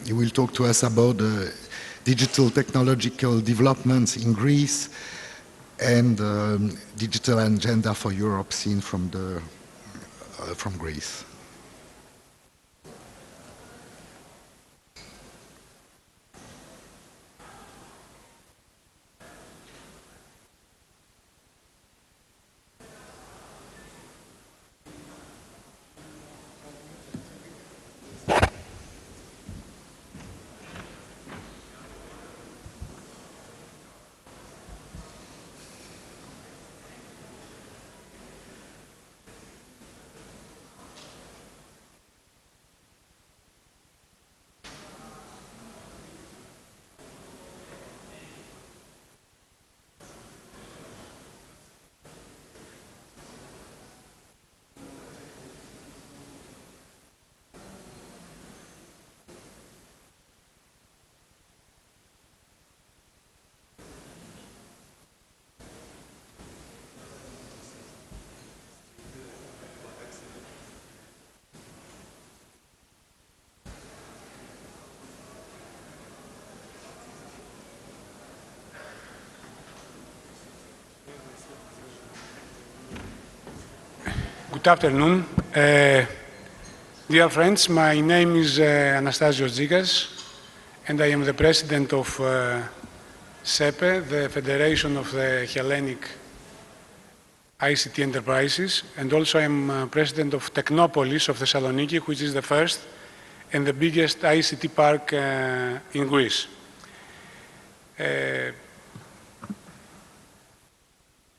He will talk to us about the digital technological developments in Greece and digital agenda for Europe seen from Greece. Good afternoon. Dear friends, my name is Anastasios Zigas, and I am the president of SEPE, the Federation of the Hellenic ICT Enterprises, and also I am president of Technopolis of Thessaloniki, which is the first and the biggest ICT park in Greece.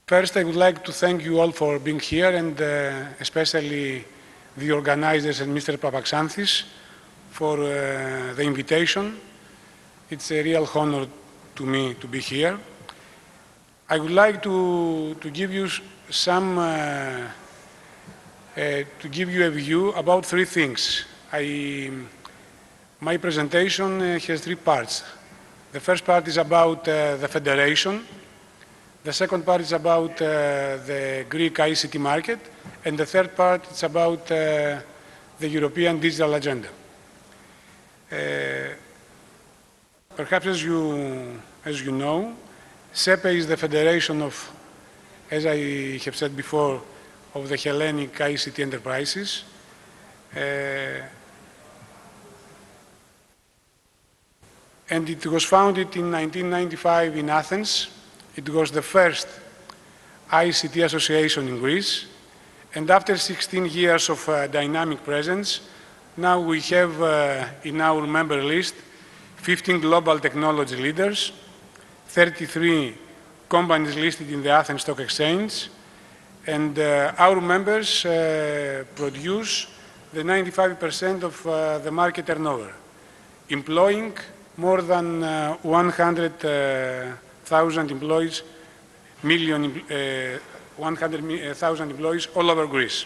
First, I would like to thank you all for being here, and especially the organizers and Mr. Papaxanthis for the invitation. It's a real honor to me to be here. I would like to give you a view about three things. My presentation has three parts. The first part is about the Federation. The second part is about the Greek ICT market, and the third part is about the European digital agenda. Perhaps as you know, SEPE is the federation of, as I have said before, of the Hellenic ICT enterprises. And it was founded in 1995 in Athens. It was the first ICT association in Greece, and after 16 years of dynamic presence, now we have in our member list 15 global technology leaders, 33 companies listed in the Athens Stock Exchange, and our members produce the 95% of the market turnover, employing more than 100,000 employees, 100,000 employees all over Greece.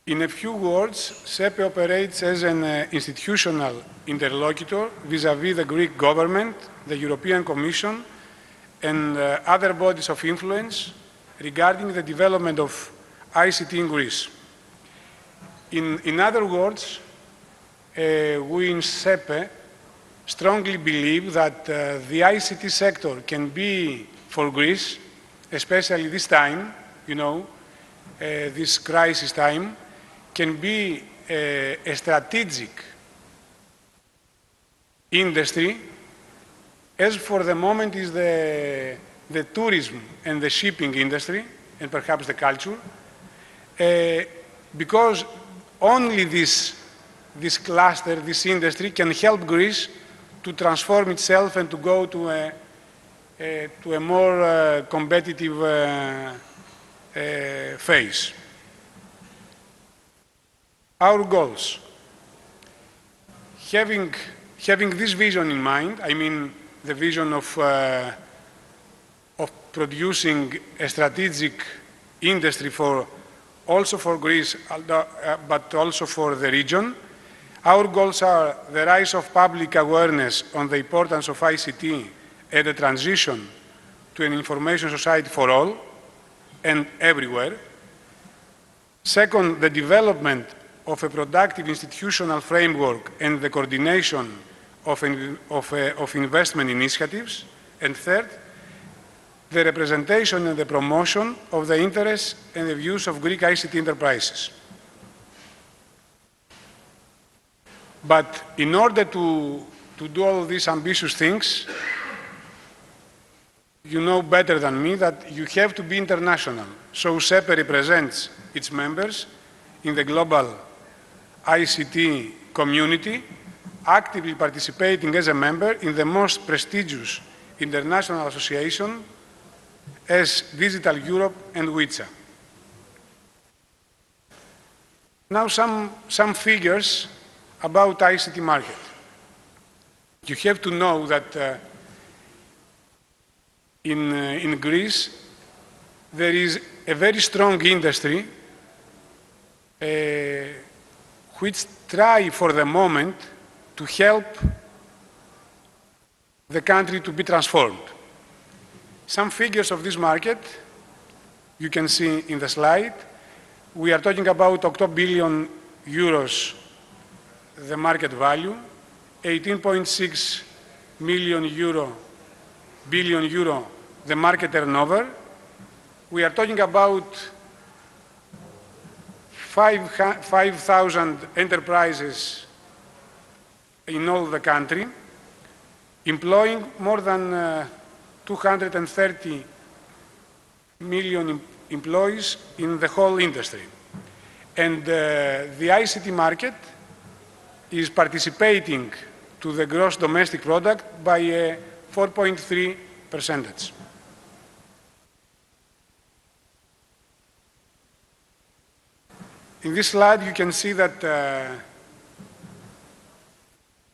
In a few words, SEPE operates as an institutional interlocutor vis-à-vis the Greek government, the European Commission, and other bodies of influence regarding the development of ICT in Greece. In other words, we in SEPE strongly believe that the ICT sector can be for Greece, especially this time, you know, this crisis time, can be a strategic industry, as for the moment is the tourism and the shipping industry, and perhaps the culture, because only this cluster, this industry, can help Greece to transform itself and to go to a more competitive phase. Our goals. Having this vision in mind, I mean the vision of producing a strategic industry also for Greece, but also for the region. Our goals are the rise of public awareness on the importance of ICT and the transition to an information society for all and everywhere. Second, the development of a productive institutional framework and the coordination of investment initiatives. And third, the representation and the promotion of the interests and the views of Greek ICT enterprises. But in order to do all these ambitious things, you know better than me that you have to be international. So SEPE represents its members in the global ICT community, actively participating as a member in the most prestigious international association as Digital Europe and WITSA. Now some figures about ICT market. You have to know that in Greece there is a very strong industry which try for the moment to help the country to be transformed. Some figures of this market you can see in the slide. We are talking about 8 billion euros the market value, 18.6 billion euro the market turnover. We are talking about 5,000 enterprises in all the country, employing more than 230 million employees in the whole industry. And the ICT market is participating to the gross domestic product by a 4.3%. In this slide you can see that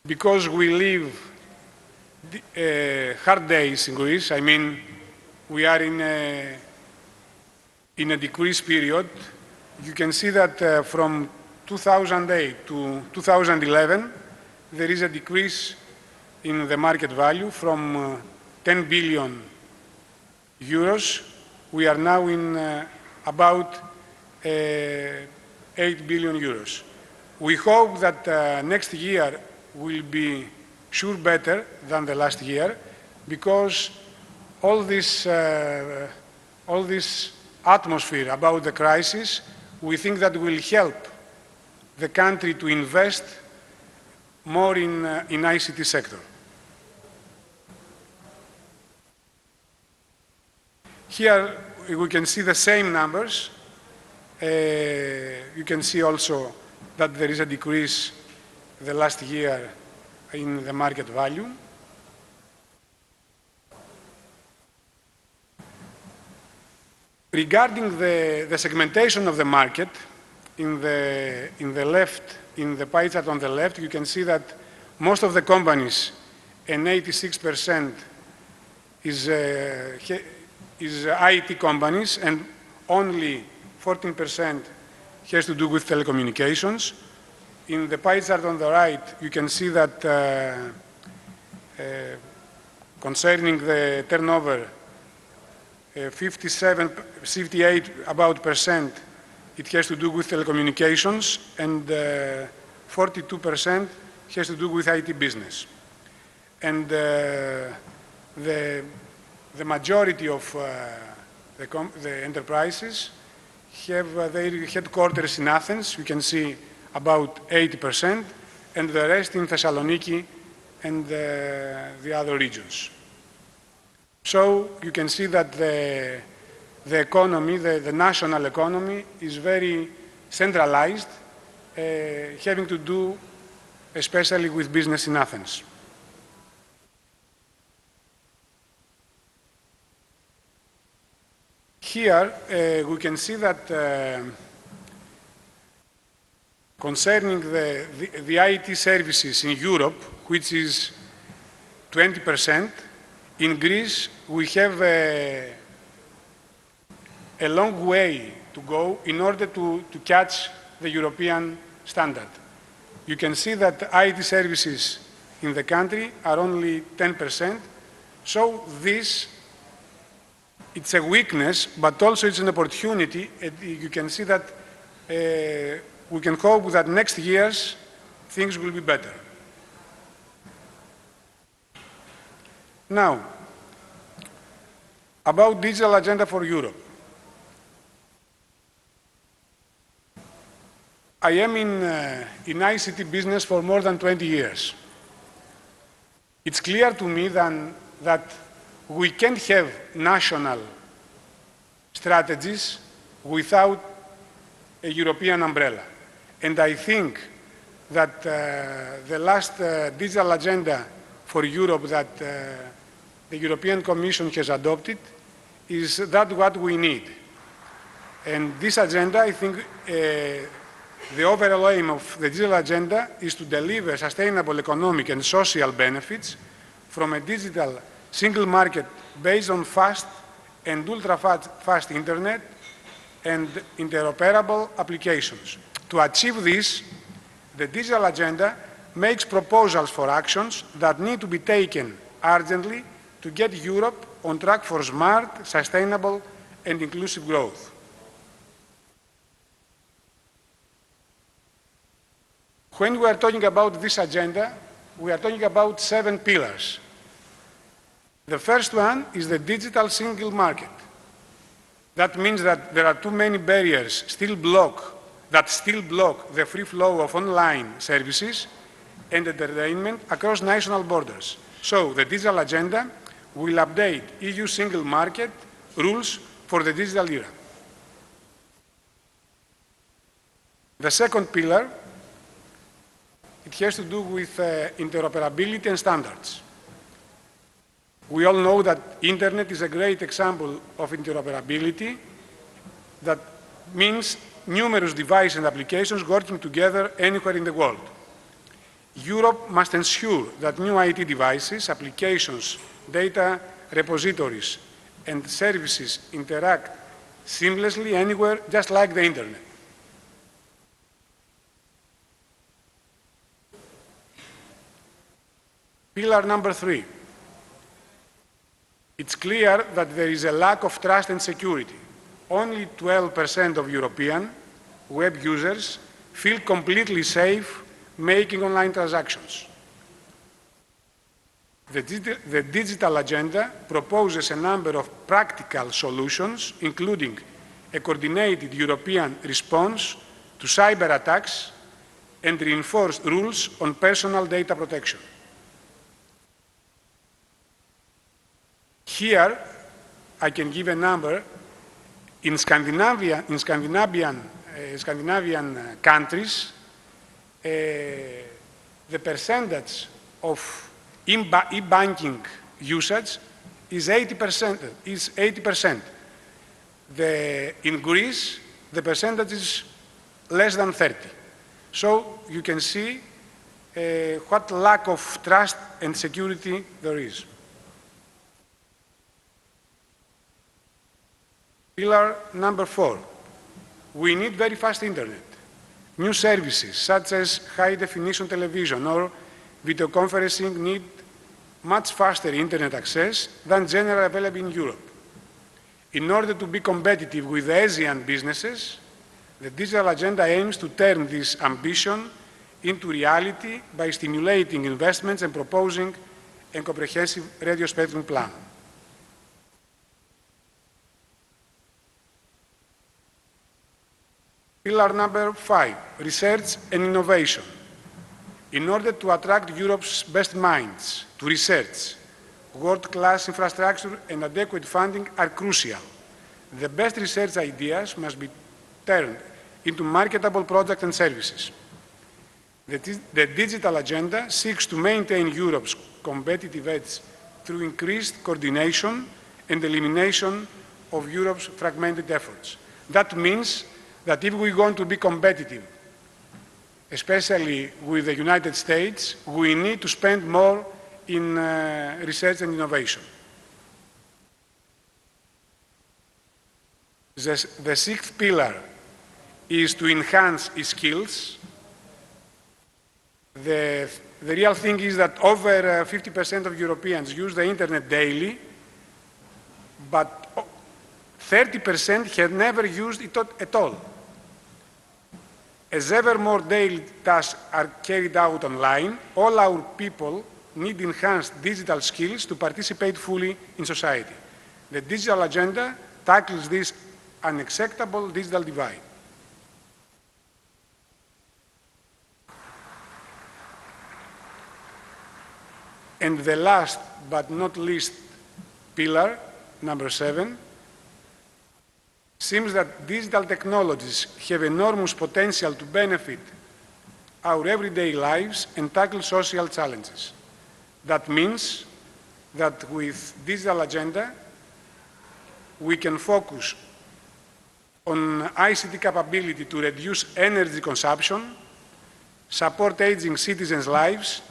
because we live hard days in Greece, I mean we are in a decrease period, you can see that from 2008 to 2011 there is a decrease in the market value from 10 billion euros. We are now in about 8 billion euros. We hope that next year will be sure better than the last year, because all this atmosphere about the crisis, we think that will help the country to invest more in ICT sector. Here we can see the same numbers. You can see also that there is a decrease the last year in the market value. Regarding the segmentation of the market, in the left, in the pie chart on the left, you can see that most of the companies, and 86% is IT companies, and only 14% has to do with telecommunications. In the pie chart on the right, you can see that concerning the turnover, 58% it has to do with telecommunications, and 42% has to do with IT business. And the majority of the enterprises have their headquarters in Athens. You can see about 80%, and the rest in Thessaloniki and the other regions. So you can see that the economy, the national economy, is very centralized, having to do especially with business in Athens. Here we can see that concerning the IT services in Europe, which is 20%, in Greece we have a long way to go in order to catch the European standard. You can see that IT services in the country are only 10%, so it's a weakness, but also it's an opportunity. You can see that we can hope that next years things will be better. Now, about digital agenda for Europe. I am in ICT business for more than 20 years. It's clear to me that we can't have national strategies without a European umbrella. And I think that the last digital agenda for Europe that the European Commission has adopted is that what we need. And this agenda, I think, the overall aim of the digital agenda is to deliver sustainable economic and social benefits from a digital single market based on fast and ultra-fast internet and interoperable applications. To achieve this, the digital agenda makes proposals for actions that need to be taken urgently to get Europe on track for smart, sustainable, and inclusive growth. When we are talking about this agenda, we are talking about 7 pillars. The first one is the digital single market. That means that there are too many barriers that still block the free flow of online services and entertainment across national borders. So the digital agenda will update EU single market rules for the digital era. The second pillar, it has to do with interoperability and standards. We all know that internet is a great example of interoperability. That means numerous devices and applications working together anywhere in the world. Europe must ensure that new IT devices, applications, data repositories, and services interact seamlessly anywhere, just like the internet. Pillar number 3. It's clear that there is a lack of trust and security. Only 12% of European web users feel completely safe making online transactions. The digital agenda proposes a number of practical solutions, including a coordinated European response to cyber attacks and reinforced rules on personal data protection. Here, I can give a number. In Scandinavian countries, the percentage of e-banking usage is 80%. In Greece, the percentage is less than 30%. So you can see what lack of trust and security there is. Pillar number 4, we need very fast internet. New services such as high-definition television or video conferencing need much faster internet access than generally available in Europe. In order to be competitive with Asian businesses, the digital agenda aims to turn this ambition into reality by stimulating investments and proposing a comprehensive radio spectrum plan. Pillar number 5, research and innovation. In order to attract Europe's best minds to research, world-class infrastructure and adequate funding are crucial. The best research ideas must be turned into marketable products and services. The digital agenda seeks to maintain Europe's competitive edge through increased coordination and elimination of Europe's fragmented efforts. That means that if we want to be competitive, especially with the United States, we need to spend more in research and innovation. The sixth pillar is to enhance its skills. The real thing is that over 50% of Europeans use the internet daily, but 30% have never used it at all. As ever more daily tasks are carried out online, all our people need enhanced digital skills to participate fully in society. The digital agenda tackles this unacceptable digital divide. And the last but not least pillar, number 7, seems that digital technologies have enormous potential to benefit our everyday lives and tackle social challenges. That means that with digital agenda, we can focus on ICT capability to reduce energy consumption, support aging citizens' lives,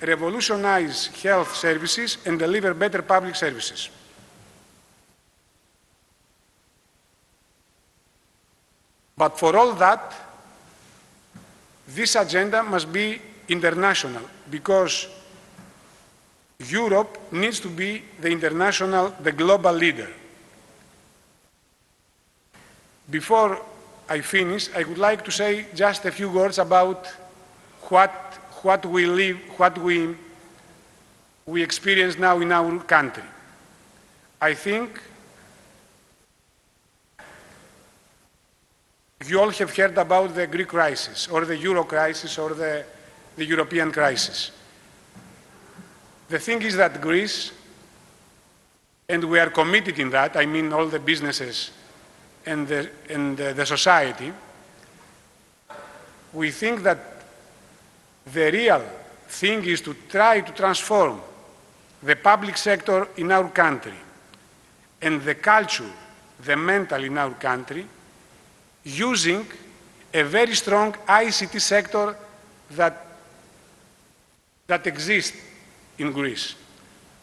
revolutionize health services, and deliver better public services. But for all that, this agenda must be international, because Europe needs to be the global leader. Before I finish, I would like to say just a few words about what we experience now in our country. I think you all have heard about the Greek crisis, or the Euro crisis, or the European crisis. The thing is that Greece, and we are committed in that, I mean all the businesses and the society, we think that the real thing is to try to transform the public sector in our country and the culture, the mental in our country, using a very strong ICT sector that exists in Greece.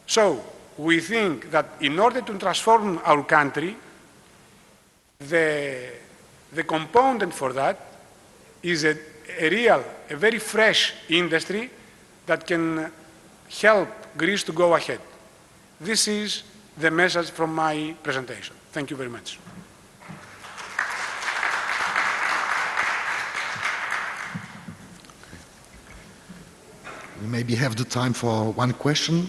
So we think that in order to transform our country, the component for that is a very fresh industry that can help Greece to go ahead. This is the message from my presentation. Thank you very much. We maybe have the time for one question.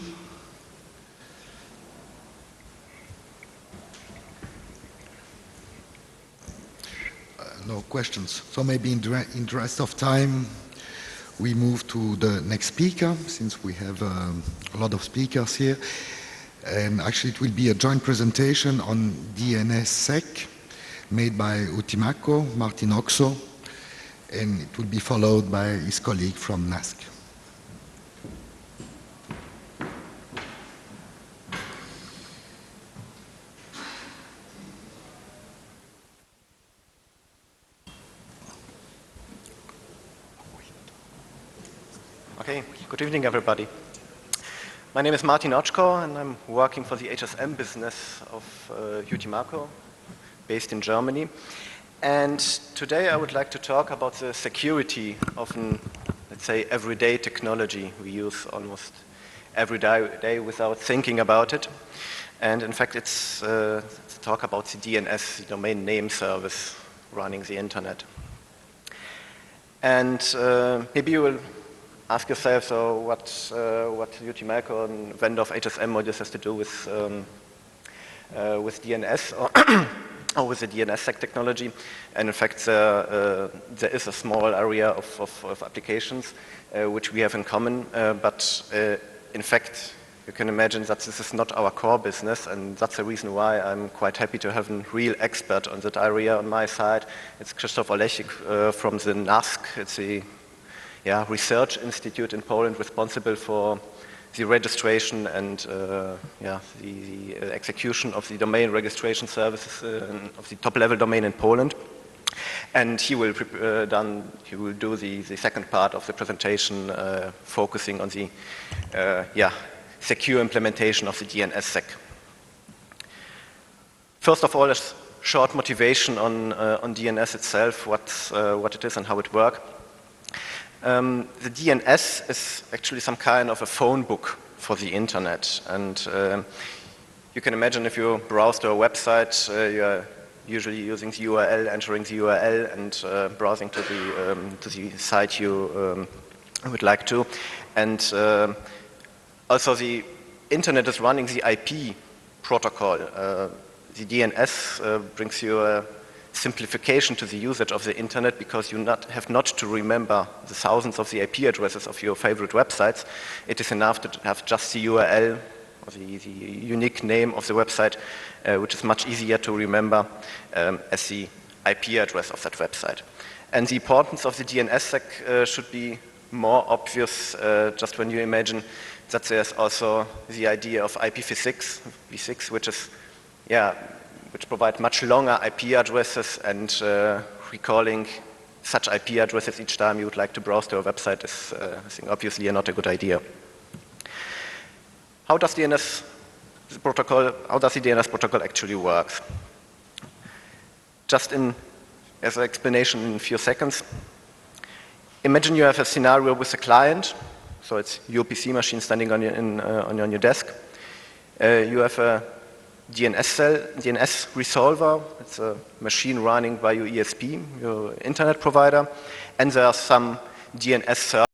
No questions. So maybe in the rest of time, we move to the next speaker, since we have a lot of speakers here. And actually, it will be a joint presentation on DNSSEC made by Utimaco, Martin Oxo, and it will be followed by his colleague from NASC. Okay, good evening, everybody. My name is Martin Oczko, and I'm working for the HSM business of Utimaco, based in Germany. And today I would like to talk about the security of an, let's say, everyday technology we use almost every day without thinking about it. And in fact, it's to talk about the DNS, the domain name service running the internet. And maybe you will ask yourself, so what Utimaco, and vendor of HSM modules, has to do with DNS or with the DNSSEC technology? And in fact, there is a small area of applications which we have in common, but in fact, you can imagine that this is not our core business, and that's the reason why I'm quite happy to have a real expert on that area on my side. It's Krzysztof Olechik from the NASC. It's the research institute in Poland responsible for the registration and the execution of the domain registration services of the top-level domain in Poland. And he will do the second part of the presentation, focusing on the secure implementation of the DNSSEC. First of all, a short motivation on DNS itself, what it is and how it works. The DNS is actually some kind of a phone book for the internet, and you can imagine if you browse to a website, usually using the URL, entering the URL, and browsing to the site you would like to. And also the internet is running the IP protocol. The DNS brings you a simplification to the usage of the internet because you have not to remember the thousands of the IP addresses of your favorite websites. It is enough to have just the URL, or the unique name of the website, which is much easier to remember as the IP address of that website. And the importance of the DNSSEC should be more obvious just when you imagine that there's also the idea of IPv6, which is, which provide much longer IP addresses, and recalling such IP addresses each time you would like to browse to a website is, I think, obviously not a good idea. How does the DNS protocol actually work? Just as an explanation in a few seconds. Imagine you have a scenario with a client, so it's your PC machine standing on your desk. You have a DNS resolver. It's a machine running by your ESP, your internet provider, and there are some DNS servers